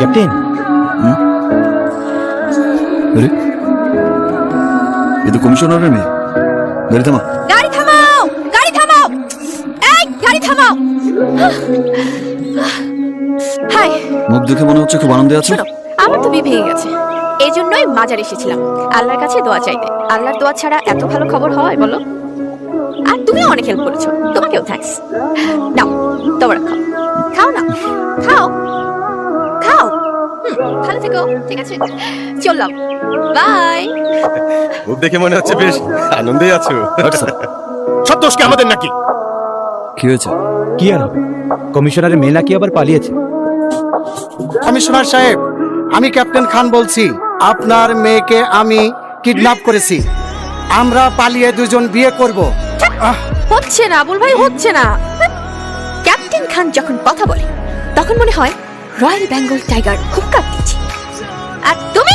Captain, আরে এ তো কমিশনারের মেয়ে। গাড়ি থামা। গাড়ি থামাও, গাড়ি থামাও, এই গাড়ি থামাও। হাই, মুখ দেখে মনে হচ্ছে খুব আনন্দে আছে। শোনো, আমার তো বিয়ে ভেঙে গেছে, এই জন্যই মাজার এসেছিলাম আল্লাহর কাছে দোয়া চাইতে। আল্লাহর দোয়া ছাড়া এত ভালো খবর হয় বলো? আর তুমিও অনেক হেল্প করেছো, তোমাকেও থ্যাঙ্কস। নাও তোমরা খাও, খাও না, খাও খাও। ভালো থেকো, ঠিক আছে, চললাম, বাই। মুখ দেখে মনে হচ্ছে বেশ আনন্দেই আছো। আচ্ছা, সব দোষ কি আমাদের নাকি? কি হয়েছে? কি আর হবে, কমিশনারের মেয়ে নাকি আবার পালিয়েছে। কমিশনার সাহেব, আমি ক্যাপ্টেন খান বলছি। আপনার মেয়েকে আমি কিডন্যাপ করেছি। আমরা পালিয়ে দুজন বিয়ে করব। হচ্ছে না আবুল ভাই, হচ্ছে না। ক্যাপ্টেন খান যখন কথা বলে তখন মনে হয় রয়্যাল বেঙ্গল টাইগার হুক্কার দিচ্ছে, আর তুমি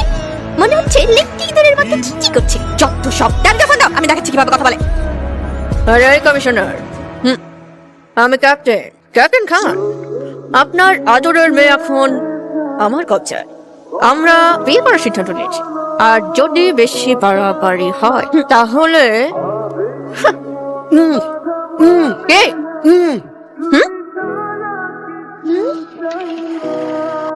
মনে হচ্ছে লেকটিদের মতো চিচি করছে। যত সব ডান্ডা ফান্ডা, আমি দেখাচ্ছি কিভাবে কথা বলে। আরে কমিশনার, আমি ক্যাপ্টেন খান। আপনার আদরের মেয়ে এখন আমার কবজায়। আমরা বিয়ে করার সিদ্ধান্ত নিয়েছি, আর যদি বেশি বাড়াবাড়ি হয় তাহলে